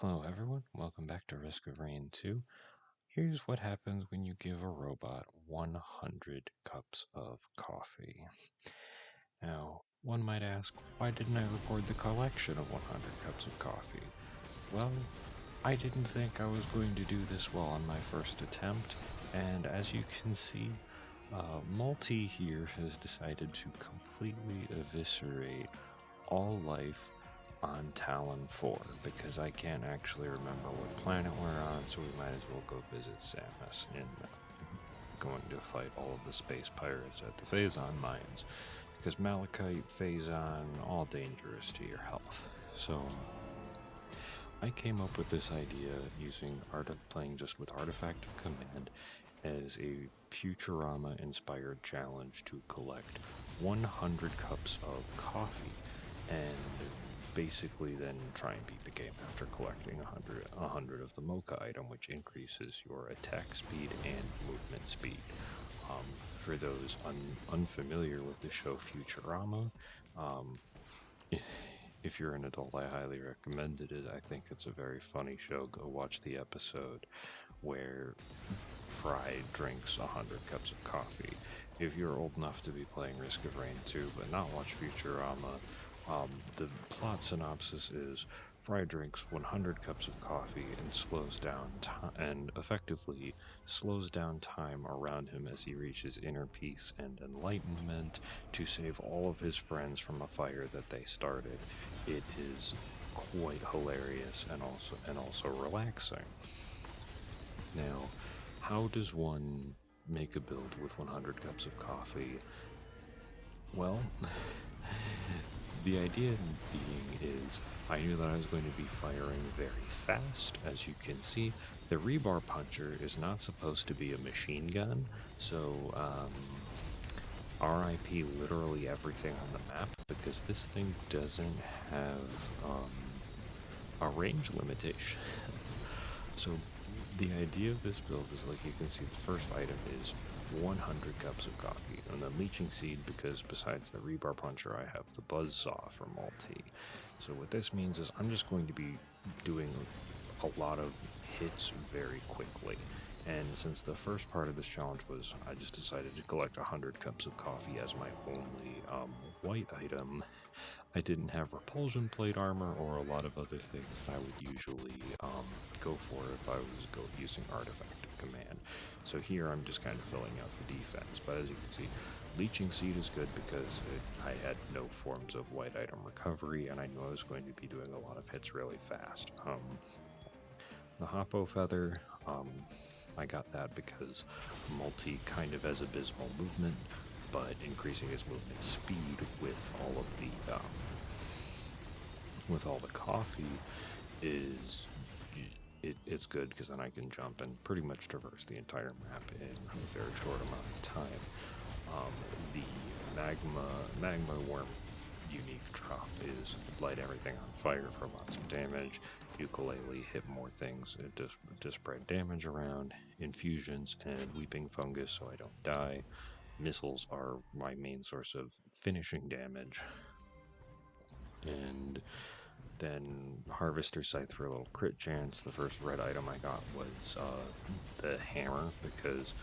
Hello everyone, welcome back to Risk of Rain 2. Here's what happens when you give a robot 100 cups of coffee. Now, one might ask, why didn't I record the collection of 100 cups of coffee? Well, I didn't think I was going to do this well on my first attempt, and as you can see, Mul-T here has decided to completely eviscerate all life on Talon 4 because I can't actually remember what planet we're on, so we might as well go visit Samus and going to fight all of the space pirates at the Phazon mines because Malachite, Phazon, all dangerous to your health. So I came up with this idea using playing just with Artifact of Command as a Futurama inspired challenge to collect 100 cups of coffee and basically then try and beat the game after collecting 100 of the Mocha item, which increases your attack speed and movement speed. For those unfamiliar with the show Futurama, um, if you're an adult, I highly recommend it. I think it's a very funny show. Go watch the episode where Fry drinks 100 cups of coffee. If you're old enough to be playing Risk of Rain 2 but not watch Futurama, the plot synopsis is Fry drinks 100 cups of coffee and and effectively slows down time around him as he reaches inner peace and enlightenment to save all of his friends from a fire that they started. It is quite hilarious and also relaxing. Now, how does one make a build with 100 cups of coffee? Well, the idea being is I knew that I was going to be firing very fast. As you can see, the rebar puncher is not supposed to be a machine gun, so RIP literally everything on the map because this thing doesn't have a range limitation. So the idea of this build is, like you can see, the first item is 100 cups of coffee, and then leeching seed because besides the rebar puncher I have the buzz saw from Mul-T. So what this means is I'm just going to be doing a lot of hits very quickly. And since the first part of this challenge was I just decided to collect 100 cups of coffee as my only white item, I didn't have repulsion plate armor or a lot of other things that I would usually go for if I was using Artifact of Command. So here I'm just kind of filling out the defense, but as you can see, Leeching Seed is good because I had no forms of white item recovery and I knew I was going to be doing a lot of hits really fast. The Hoppo Feather, I got that because Mul-T kind of has abysmal movement, but increasing his movement speed with all the coffee is it's good because then I can jump and pretty much traverse the entire map in a very short amount of time. The magma worm unique drop is light everything on fire for lots of damage. Ukulele hit more things to spread damage around. Infusions and weeping fungus so I don't die. Missiles are my main source of finishing damage. And then Harvester Scythe for a little crit chance. The first red item I got was the hammer because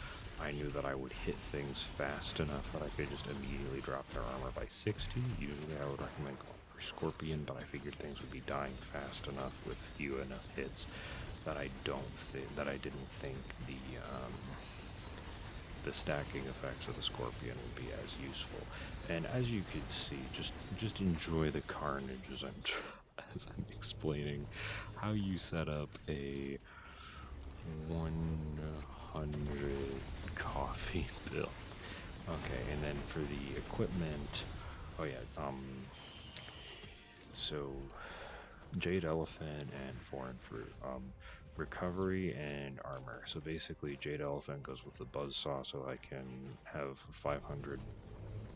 I knew that I would hit things fast enough that I could just immediately drop their armor by 60. Usually I would recommend going for Scorpion, but I figured things would be dying fast enough with few enough hits that I didn't think the stacking effects of the Scorpion would be as useful. And as you can see, just enjoy the carnage as I'm explaining how you set up a 100 coffee build. Okay, and then for the equipment, oh yeah, so Jade Elephant and Foreign Fruit, recovery and armor. So basically, Jade Elephant goes with the Buzzsaw, so I can have 500,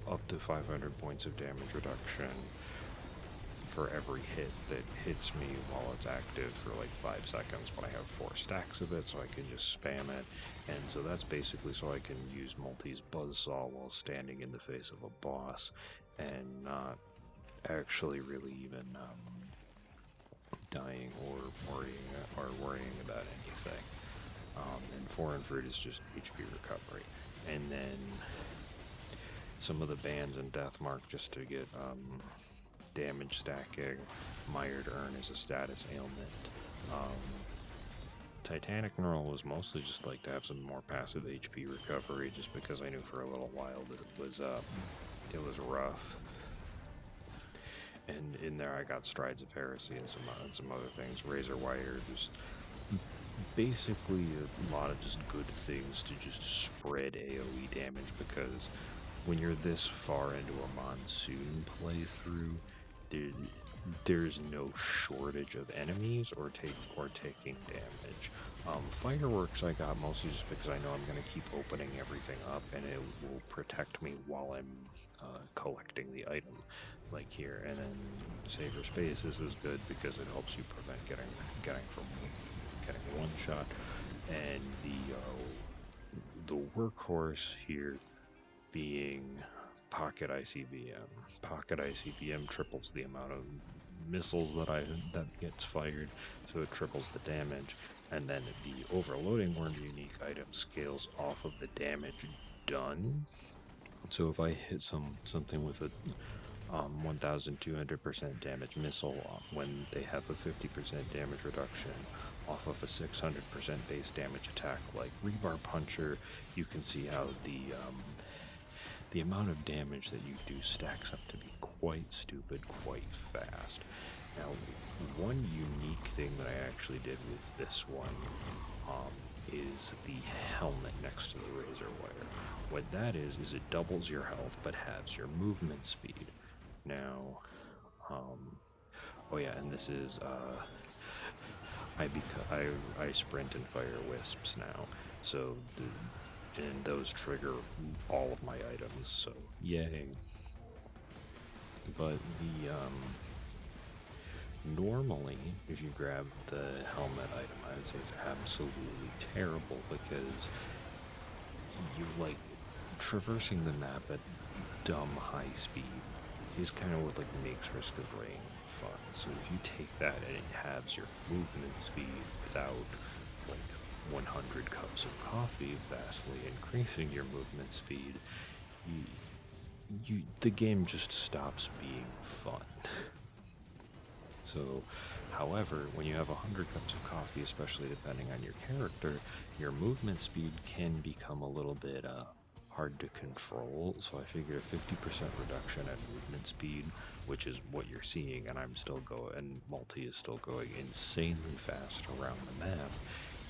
up to 500 points of damage reduction for every hit that hits me while it's active for like 5 seconds, but I have 4 stacks of it, so I can just spam it. And so that's basically so I can use Mul-T's Buzzsaw while standing in the face of a boss and not actually really even dying or worrying about anything. And foreign fruit is just HP recovery. And then some of the bans in Deathmark just to get damage stacking. Mired Urn is a status ailment. Titanic Neural was mostly just like to have some more passive HP recovery, just because I knew for a little while that it was rough. And in there I got Strides of Heresy and some other things. Razor Wire, just basically a lot of just good things to just spread AoE damage, because when you're this far into a Monsoon playthrough, there's no shortage of enemies or taking damage. Fireworks I got mostly just because I know I'm going to keep opening everything up, and it will protect me while I'm collecting the item, like here. And then Saver Spaces is good because it helps you prevent getting one shot. And the workhorse here being Pocket ICBM. Pocket ICBM triples the amount of missiles that gets fired, so it triples the damage. And then the Overloading Worm unique item scales off of the damage done. So if I hit something with a 1200% damage missile when they have a 50% damage reduction off of a 600% base damage attack like Rebar Puncher, you can see how the amount of damage that you do stacks up to be quite stupid, quite fast. Now, one unique thing that I actually did with this one is the helmet next to the Razor Wire. What that is it doubles your health but halves your movement speed. Now, oh yeah, and this is, I sprint and fire wisps now, so and those trigger all of my items, so yay. But normally, if you grab the helmet item, I would say it's absolutely terrible, because you like traversing the map at dumb high speed is kind of what like makes Risk of Rain fun. So if you take that and it halves your movement speed without like 100 cups of coffee, vastly increasing your movement speed, the game just stops being fun. So, however, when you have 100 cups of coffee, especially depending on your character, your movement speed can become a little bit hard to control. So I figured a 50% reduction in movement speed, which is what you're seeing, and I'm still going, and Mul-T is still going insanely fast around the map.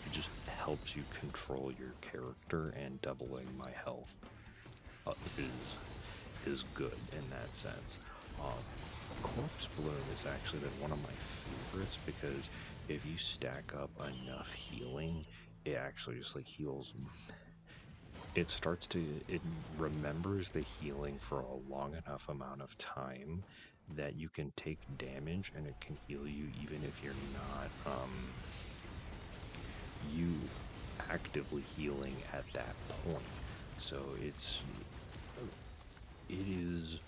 It just helps you control your character, and doubling my health is good in that sense. Corpse Bloom has actually been one of my favorites, because if you stack up enough healing, it actually just like heals. It remembers the healing for a long enough amount of time that you can take damage and it can heal you even if you're not you actively healing at that point. So it is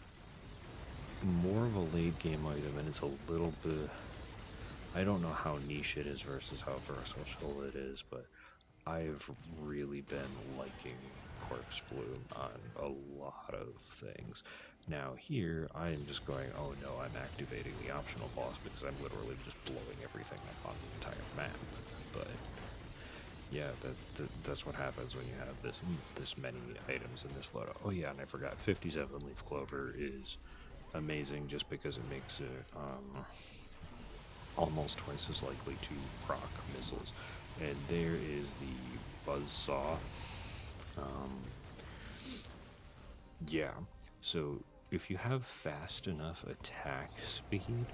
more of a late game item, and it's a little bit, I don't know how niche it is versus how versatile it is, but I've really been liking Corpse Bloom on a lot of things. Now here, I am just going, oh no, I'm activating the optional boss because I'm literally just blowing everything up on the entire map. But yeah, that's what happens when you have this many items in this loadout. Oh yeah, and I forgot, 57 Leaf Clover is amazing just because it makes it almost twice as likely to proc missiles. And there is the Buzzsaw. Yeah, so if you have fast enough attack speed,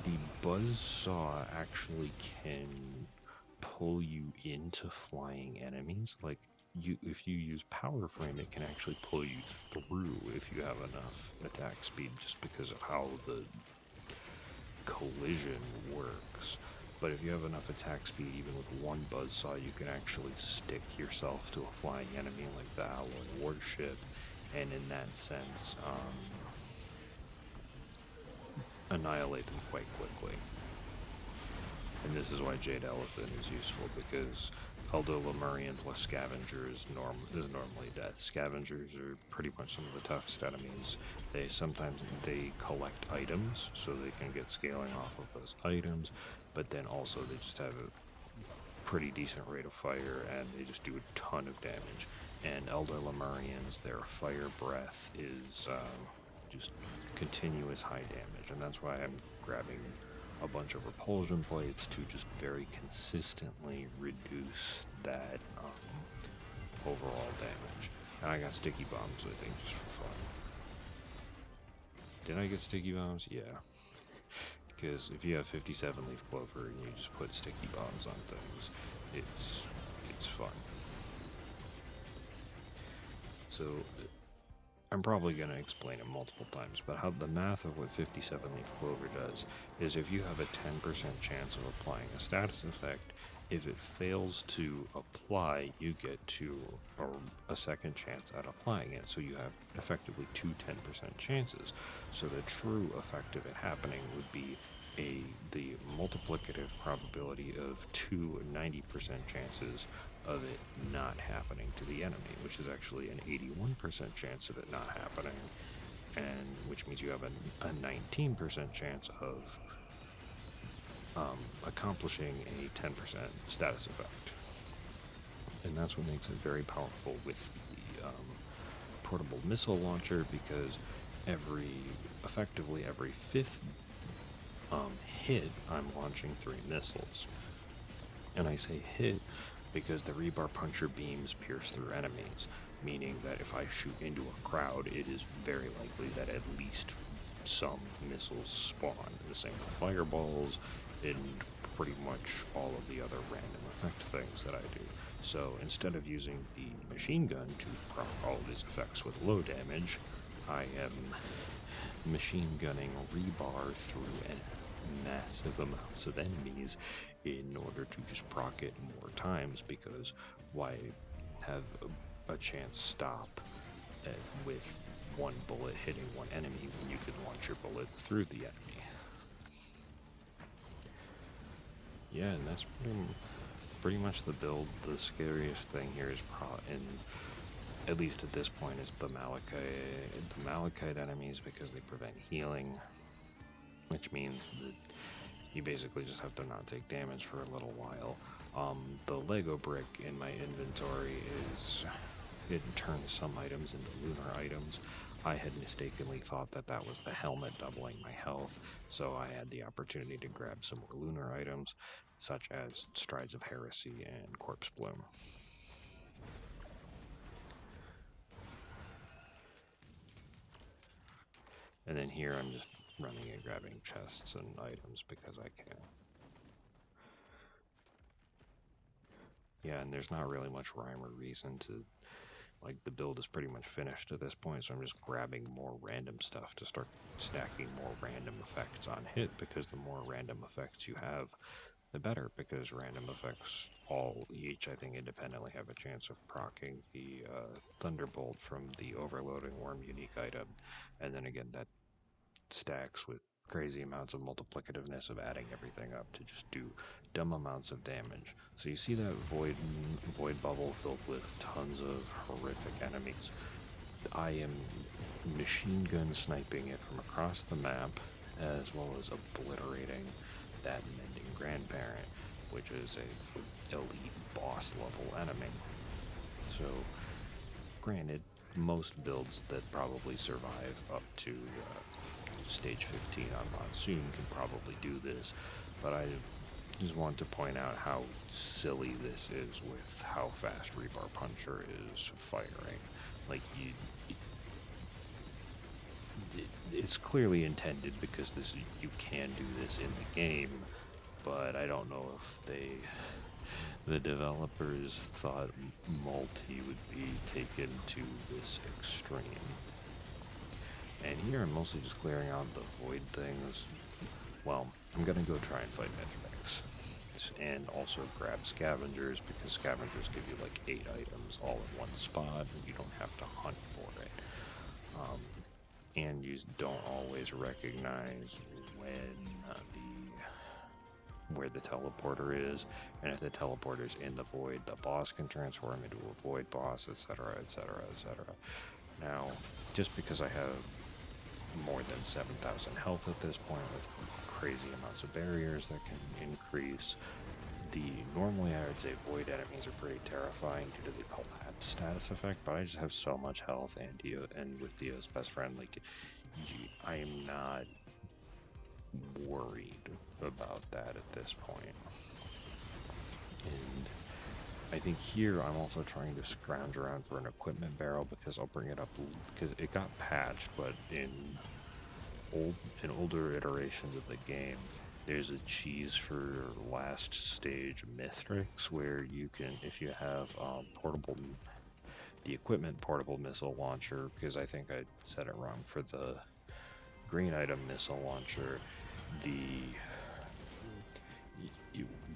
the Buzzsaw actually can pull you into flying enemies. Like, if you use Power Frame, it can actually pull you through if you have enough attack speed, just because of how the collision works. But if you have enough attack speed, even with one Buzzsaw, you can actually stick yourself to a flying enemy like the Alloy Warship, and in that sense, annihilate them quite quickly. this is why Jade Elephant is useful, because although Lemurian plus Scavenger is normally death, Scavengers are pretty much some of the toughest enemies. Sometimes they collect items, so they can get scaling off of those items, but then also they just have a pretty decent rate of fire, and they just do a ton of damage. And Elder Lemurians, their fire breath is just continuous high damage, and that's why I'm grabbing a bunch of repulsion plates to just very consistently reduce that overall damage. And I got sticky bombs, I think, just for fun. Did I get sticky bombs? Yeah. Because if you have 57 leaf clover and you just put sticky bombs on things, it's fun. So I'm probably going to explain it multiple times, but how the math of what 57 leaf clover does is if you have a 10% chance of applying a status effect, if it fails to apply, you get a second chance at applying it. So you have effectively two 10% chances. So the true effect of it happening would be the multiplicative probability of two 90% chances of it not happening to the enemy, which is actually an 81% chance of it not happening, and which means you have a 19% chance of accomplishing a 10% status effect. And that's what makes it very powerful with the portable missile launcher, because effectively every fifth hit, I'm launching 3 missiles. And I say hit because the rebar puncher beams pierce through enemies, meaning that if I shoot into a crowd, it is very likely that at least some missiles spawn. The same with fireballs and pretty much all of the other random effect things that I do. So instead of using the machine gun to proc all of these effects with low damage, I am machine gunning rebar through massive amounts of enemies in order to just proc it more times, because why have a chance stop with one bullet hitting one enemy when you can launch your bullet through the enemy? Yeah, and that's pretty much the build. The scariest thing here is at least at this point, is the Malachite enemies, because they prevent healing, which means that you basically just have to not take damage for a little while. The Lego brick in my inventory it turns some items into lunar items. I had mistakenly thought that was the helmet doubling my health, so I had the opportunity to grab some more lunar items, such as Strides of Heresy and Corpse Bloom. And then here I'm just running and grabbing chests and items because I can. Yeah, and there's not really much rhyme or reason to, like, the build is pretty much finished at this point, so I'm just grabbing more random stuff to start stacking more random effects on hit, because the more random effects you have, the better, because random effects each I think independently have a chance of proccing the Thunderbolt from the Overloading Worm unique item, and then again that stacks with crazy amounts of multiplicativeness of adding everything up to just do dumb amounts of damage. So you see that void bubble filled with tons of horrific enemies. I am machine gun sniping it from across the map, as well as obliterating that Mending Grandparent, which is a elite boss level enemy. So granted, most builds that probably survive up to stage 15 on Monsoon can probably do this, but I just want to point out how silly this is with how fast Rebar Puncher is firing. Like, it's clearly intended, because you can do this in the game, but I don't know if the developers thought Mul-T would be taken to this extreme. And here I'm mostly just clearing out the void things. Well, I'm gonna go try and fight Mithrax, and also grab scavengers, because scavengers give you like 8 items all in one spot, and you don't have to hunt for it. And you don't always recognize when where the teleporter is, and if the teleporter's in the void, the boss can transform into a void boss, etc., etc., etc. Now, just because I have more than 7,000 health at this point with crazy amounts of barriers that can increase, normally I would say void enemies are pretty terrifying due to the collapse status effect, but I just have so much health, and with Dio's best friend, like, I am not worried about that at this point. And I think here I'm also trying to scrounge around for an equipment barrel, because I'll bring it up, because it got patched, but in older iterations of the game, there's a cheese for last stage Mithrix, where you can, if you have the equipment portable missile launcher, because I think I said it wrong for the green item missile launcher,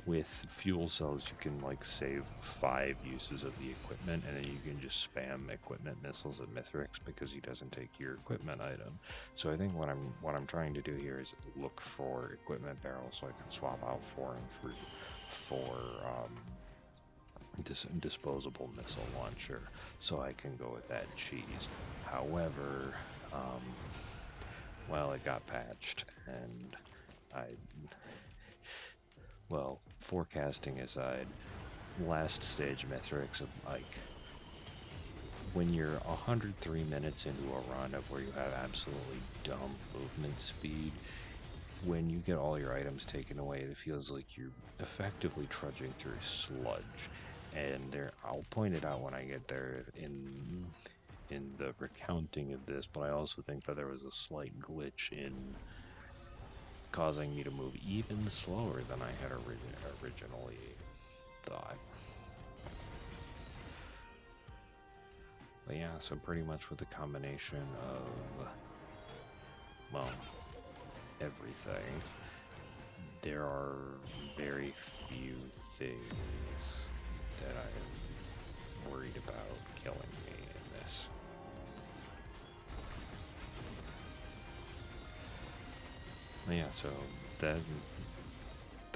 with fuel cells you can like save 5 uses of the equipment, and then you can just spam equipment missiles at Mithrix because he doesn't take your equipment item. So I think what I'm trying to do here is look for equipment barrels so I can swap out for him for disposable missile launcher, so I can go with that cheese. However, well, it got patched, and well, forecasting aside, last stage Mithrix, like, when you're 103 minutes into a run of where you have absolutely dumb movement speed, when you get all your items taken away, it feels like you're effectively trudging through sludge. And I'll point it out when I get there in the recounting of this, but I also think that there was a slight glitch in causing me to move even slower than I had originally thought. But yeah, so pretty much with a combination of, well, everything, there are very few things that I am worried about killing me in this. But yeah, so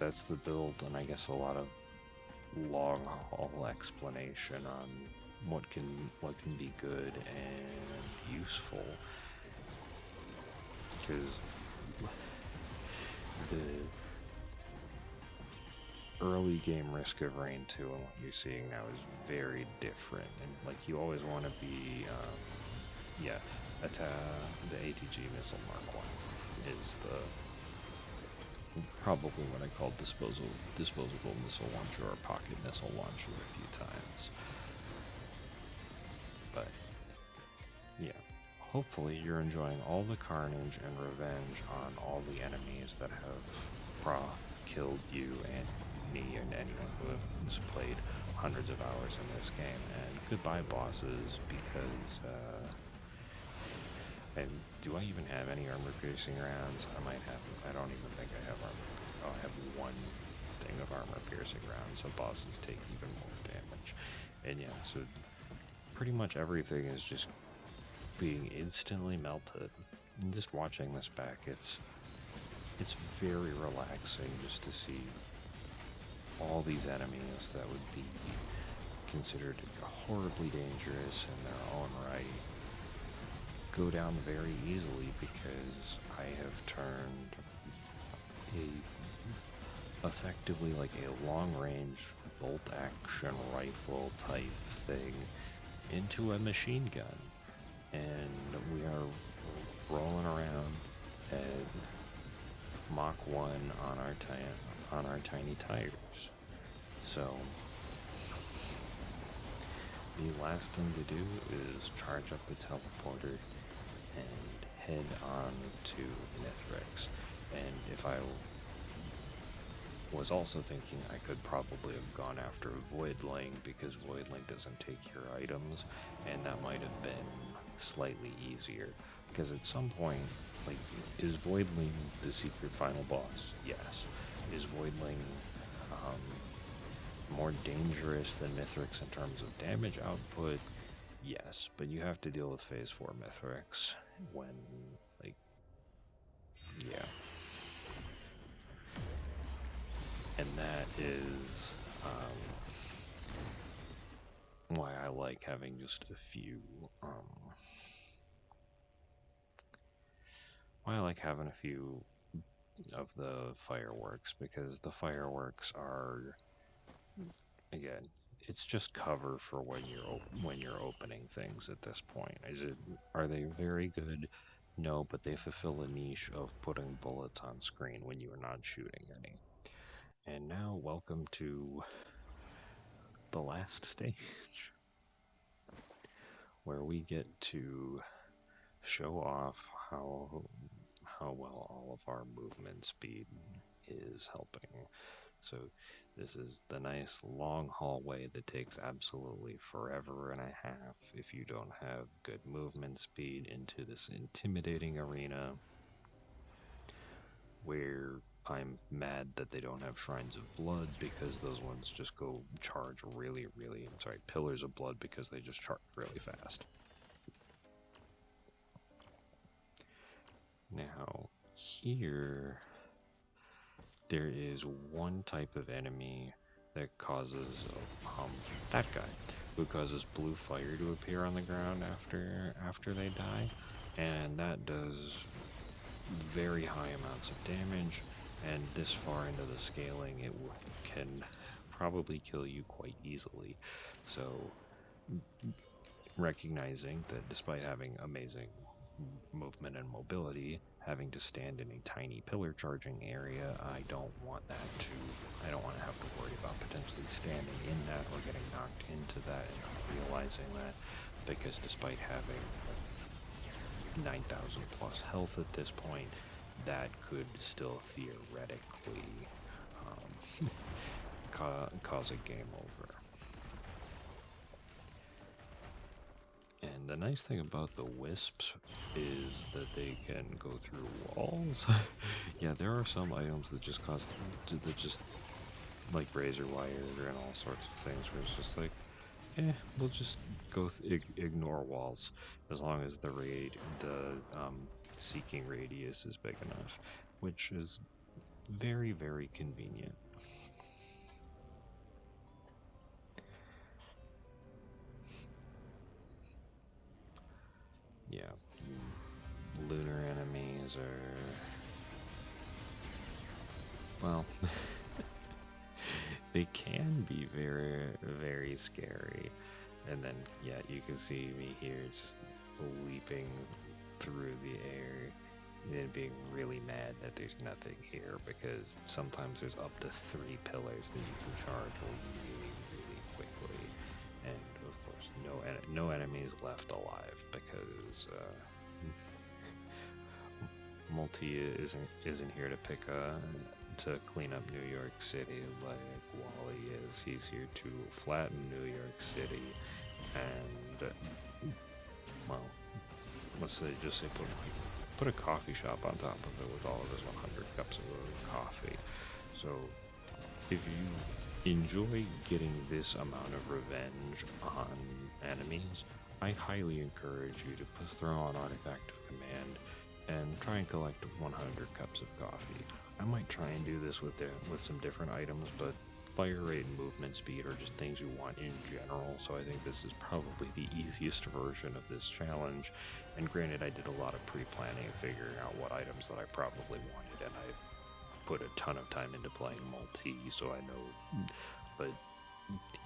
that's the build, and I guess a lot of long haul explanation on what can be good and useful, because the early game Risk of Rain 2 and what you're seeing now is very different, and like you always want to be the ATG missile Mark 1 is probably what I called disposable missile launcher or pocket missile launcher a few times. But yeah, hopefully you're enjoying all the carnage and revenge on all the enemies that have killed you and me and anyone who has played hundreds of hours in this game. And goodbye bosses, because and do I even have any armor-piercing rounds? I don't even think I have armor. I'll have one thing of armor-piercing rounds, so bosses take even more damage. And yeah, so pretty much everything is just being instantly melted. And just watching this back, it's very relaxing just to see all these enemies that would be considered horribly dangerous in their own right go down very easily, because I have turned effectively like a long-range bolt-action rifle type thing into a machine gun, and we are rolling around at Mach 1 on our tiny tires. So the last thing to do is charge up the teleporter and head on to Mithrix. And if I was also thinking I could probably have gone after Voidling, because Voidling doesn't take your items, and that might have been slightly easier. Because at some point, like, is Voidling the secret final boss? Yes. Is Voidling more dangerous than Mithrix in terms of damage output? Yes, but you have to deal with Phase 4 Mithrix when, like, yeah. And that is why I like having just a few. Why I like having a few of the fireworks, because the fireworks are, again, it's just cover for when you're opening things at this point. Are they very good? No, but they fulfill a niche of putting bullets on screen when you are not shooting any. And now, welcome to the last stage, where we get to show off how well all of our movement speed is helping. So this is the nice long hallway that takes absolutely forever and a half if you don't have good movement speed into this intimidating arena, where I'm mad that they don't have Shrines of Blood, because those ones just go charge Pillars of Blood, because they just charge really fast. Now, here, there is one type of enemy that causes that guy, who causes blue fire to appear on the ground after they die, and that does very high amounts of damage, and this far into the scaling it can probably kill you quite easily. So recognizing that despite having amazing movement and mobility, having to stand in a tiny pillar charging area, I don't want to have to worry about potentially standing in that or getting knocked into that, and realizing that, because despite having 9,000 plus health at this point, that could still theoretically cause a game over. And the nice thing about the wisps is that they can go through walls. Yeah, there are some items that just like razor wire and all sorts of things, where it's just like, we'll just ignore walls as long as the seeking radius is big enough, which is very, very convenient. Yeah, lunar enemies are, well, they can be very, very scary. And then, yeah, you can see me here just leaping through the air and being really mad that there's nothing here, because sometimes there's up to 3 pillars that you can charge really, really quickly. And of course, no enemies left alive, because Mul-T isn't here to clean up New York City like Wally is. He's here to flatten New York City, and well, let's say put a coffee shop on top of it with all of his 100 cups of coffee. So if you enjoy getting this amount of revenge on enemies, I highly encourage you to throw on Artifact of Command and try and collect 100 cups of coffee. I might try and do this with some different items, but fire rate and movement speed are just things you want in general, so I think this is probably the easiest version of this challenge. And granted, I did a lot of pre-planning and figuring out what items that I probably wanted, and I've put a ton of time into playing Mul-T, so I know. But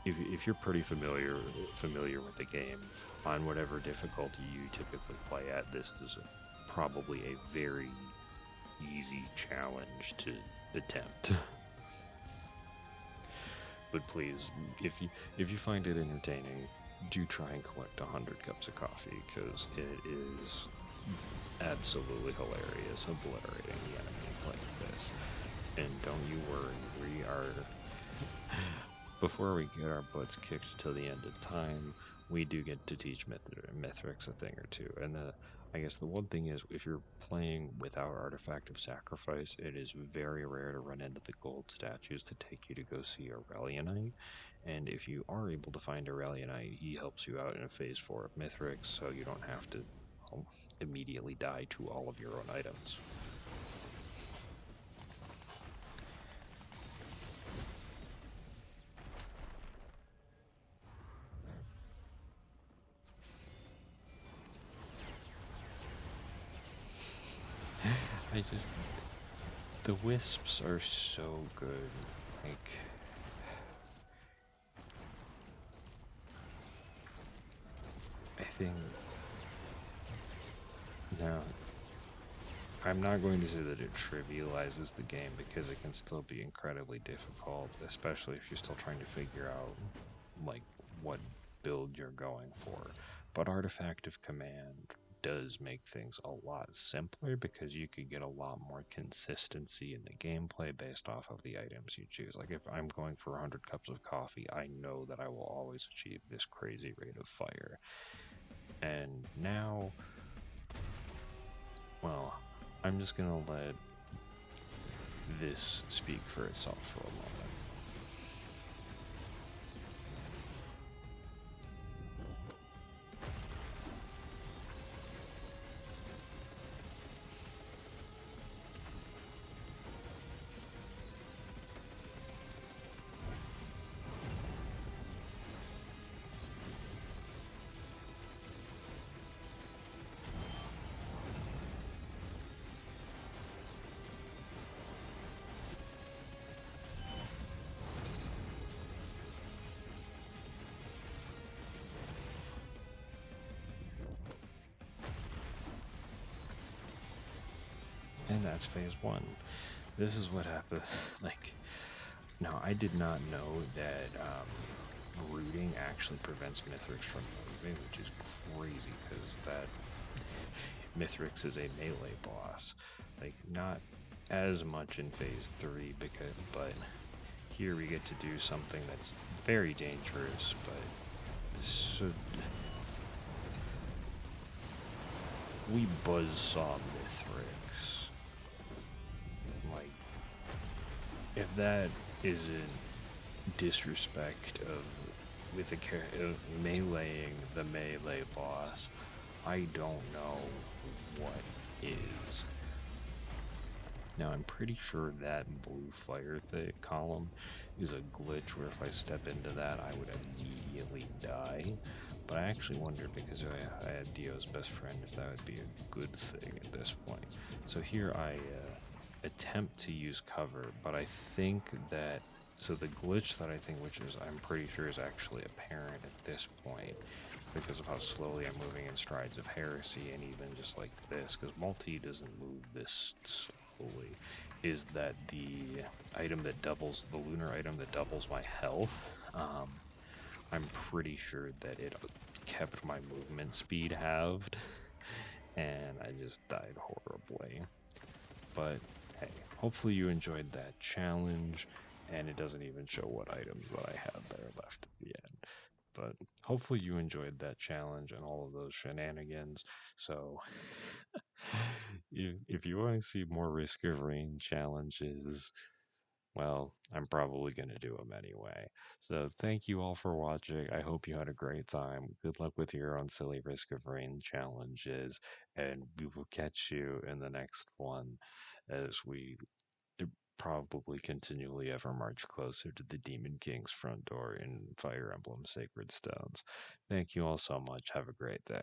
if you're pretty familiar with the game, on whatever difficulty you typically play at, this is probably a very easy challenge to attempt. But please, if you find it entertaining, do try and collect 100 cups of coffee, because it is absolutely hilarious obliterating the enemies like this. And don't you worry, we are before we get our butts kicked till the end of time, we do get to teach Mithrix a thing or two. And I guess the one thing is, if you're playing without Artifact of Sacrifice, it is very rare to run into the gold statues to take you to go see Aurelionite. And if you are able to find Aurelionite, he helps you out in a phase 4 of Mithrix, so you don't have to immediately die to all of your own items. I just the wisps are so good. Like I think now I'm not going to say that it trivializes the game because it can still be incredibly difficult, especially if you're still trying to figure out like what build you're going for. But Artifact of Command does make things a lot simpler because you could get a lot more consistency in the gameplay based off of the items you choose. Like if I'm going for 100 cups of coffee, I know that I will always achieve this crazy rate of fire. And now, well, I'm just gonna let this speak for itself for a moment. And that's phase one. This is what happened. Like, now I did not know that rooting actually prevents Mithrix from moving, which is crazy because that Mithrix is a melee boss. Like, not as much in phase three, but here we get to do something that's very dangerous, but so we buzzsaw Mithrix. Like, if that isn't disrespect of with of meleeing the melee boss, I don't know what is. Now I'm pretty sure that blue fire column is a glitch where if I step into that I would immediately die. But I actually wonder because I had Dio's best friend if that would be a good thing at this point. So here I attempt to use cover, but I think that so the glitch that I think, which is I'm pretty sure is actually apparent at this point because of how slowly I'm moving in strides of heresy, and even just like this, because Mul-T doesn't move this slowly, is that the item that doubles, the lunar item that doubles my health, I'm pretty sure that it kept my movement speed halved, and I just died horribly. But hey, hopefully you enjoyed that challenge, and it doesn't even show what items that I had there left at the end. But hopefully you enjoyed that challenge and all of those shenanigans. So if you want to see more Risk of Rain challenges, well, I'm probably going to do them anyway. So thank you all for watching. I hope you had a great time. Good luck with your own silly Risk of Rain challenges, and we will catch you in the next one as we probably continually ever march closer to the Demon King's front door in Fire Emblem Sacred Stones. Thank you all so much. Have a great day.